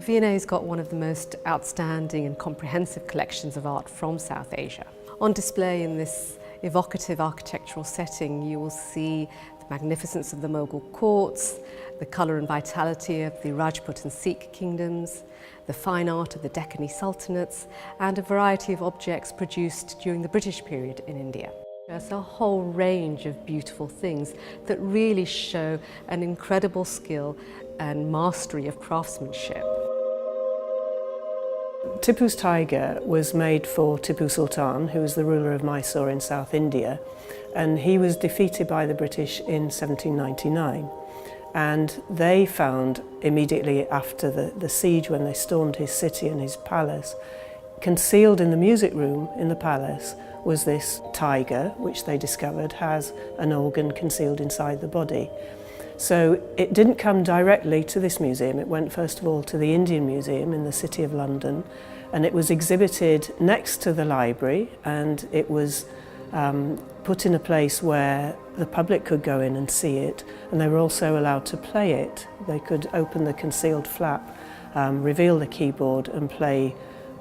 The V&A's got one of the most outstanding and comprehensive collections of art from South Asia. On display in this evocative architectural setting, you will see the magnificence of the Mughal courts, the colour and vitality of the Rajput and Sikh kingdoms, the fine art of the Deccani sultanates, and a variety of objects produced during the British period in India. There's a whole range of beautiful things that really show an incredible skill and mastery of craftsmanship. Tipu's tiger was made for Tipu Sultan, who was the ruler of Mysore in South India, and he was defeated by the British in 1799. And they found immediately after the siege, when they stormed his city and his palace, concealed in the music room in the palace was this tiger, which they discovered has an organ concealed inside the body. So it didn't come directly to this museum. It went first of all to the Indian Museum in the City of London, and it was exhibited next to the library, and it was put in a place where the public could go in and see it, and they were also allowed to play it. They could open the concealed flap, reveal the keyboard and play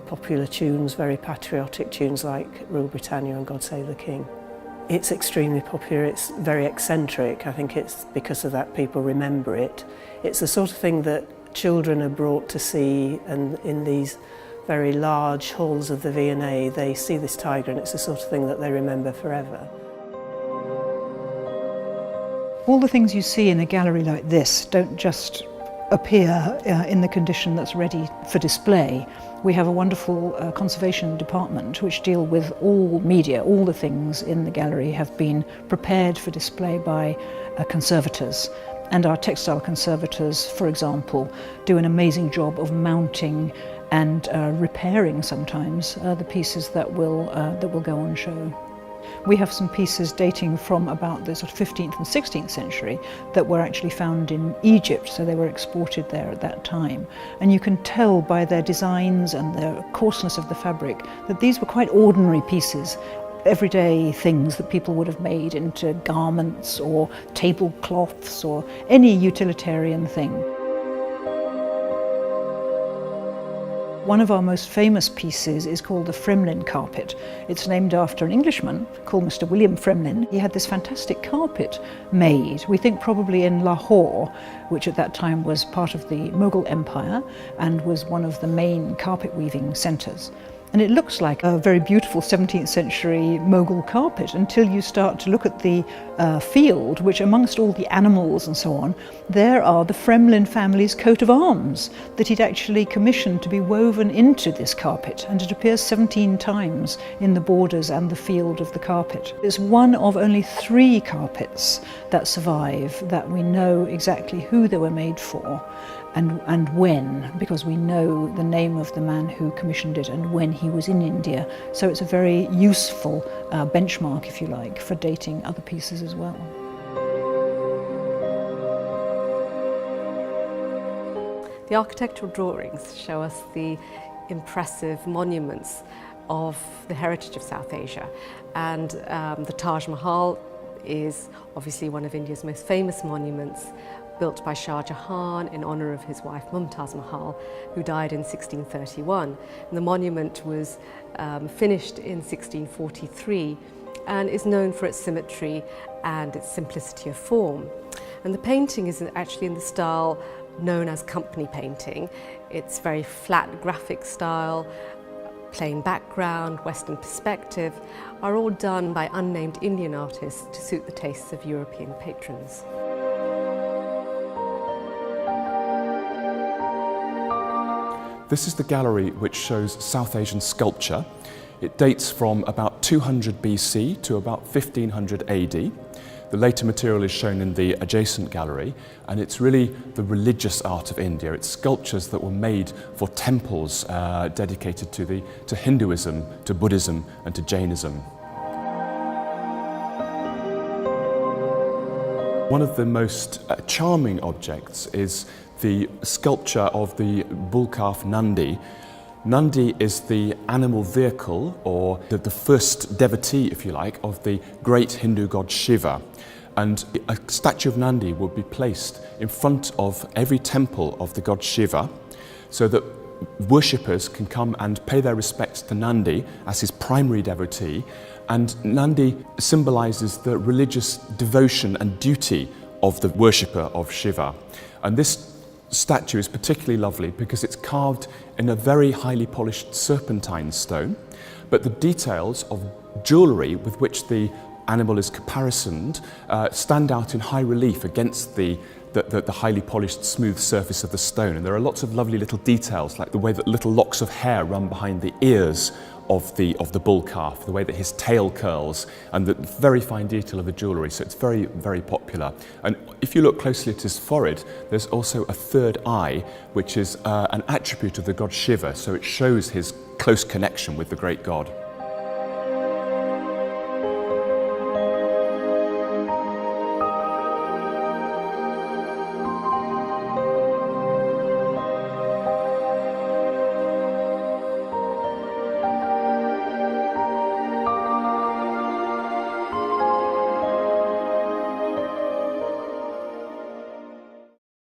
popular tunes, very patriotic tunes like Rule Britannia and God Save the King. It's extremely popular, it's very eccentric. I think it's because of that people remember it. It's the sort of thing that children are brought to see, and in these very large halls of the V&A they see this tiger, and it's the sort of thing that they remember forever. All the things you see in a gallery like this don't just appear in the condition that's ready for display. We have a wonderful conservation department which deal with all media. All the things in the gallery have been prepared for display by conservators. And our textile conservators, for example, do an amazing job of mounting and repairing sometimes the pieces that will go on show. We have some pieces dating from about the sort of 15th and 16th century that were actually found in Egypt, so they were exported there at that time. And you can tell by their designs and the coarseness of the fabric that these were quite ordinary pieces, everyday things that people would have made into garments or tablecloths or any utilitarian thing. One of our most famous pieces is called the Fremlin carpet. It's named after an Englishman called Mr. William Fremlin. He had this fantastic carpet made, we think probably in Lahore, which at that time was part of the Mughal Empire and was one of the main carpet weaving centres. And it looks like a very beautiful 17th century Mughal carpet until you start to look at the field, which amongst all the animals and so on, there are the Fremlin family's coat of arms that he'd actually commissioned to be woven into this carpet, and it appears 17 times in the borders and the field of the carpet. It's one of only 3 carpets that survive that we know exactly who they were made for and when, because we know the name of the man who commissioned it and when he was in India. So it's a very useful benchmark, if you like, for dating other pieces as well. The architectural drawings show us the impressive monuments of the heritage of South Asia, and the Taj Mahal is obviously one of India's most famous monuments, built by Shah Jahan in honour of his wife Mumtaz Mahal, who died in 1631. And the monument was finished in 1643 and is known for its symmetry and its simplicity of form. And the painting is actually in the style known as company painting. It's very flat graphic style, plain background, Western perspective, are all done by unnamed Indian artists to suit the tastes of European patrons. This is the gallery which shows South Asian sculpture. It dates from about 200 BC to about 1500 AD. The later material is shown in the adjacent gallery, and it's really the religious art of India. It's sculptures that were made for temples dedicated to Hinduism, to Buddhism and to Jainism. One of the most charming objects is the sculpture of the bull calf Nandi. Nandi is the animal vehicle, or the first devotee, if you like, of the great Hindu god Shiva. And a statue of Nandi would be placed in front of every temple of the god Shiva so that worshippers can come and pay their respects to Nandi as his primary devotee, and Nandi symbolises the religious devotion and duty of the worshipper of Shiva. And this statue is particularly lovely because it's carved in a very highly polished serpentine stone, but the details of jewellery with which the animal is caparisoned stand out in high relief against the highly polished smooth surface of the stone. And there are lots of lovely little details, like the way that little locks of hair run behind the ears of the bull calf, the way that his tail curls, and the very fine detail of the jewellery. So it's very, very popular. And if you look closely at his forehead, there's also a third eye, which is an attribute of the god Shiva. So it shows his close connection with the great god.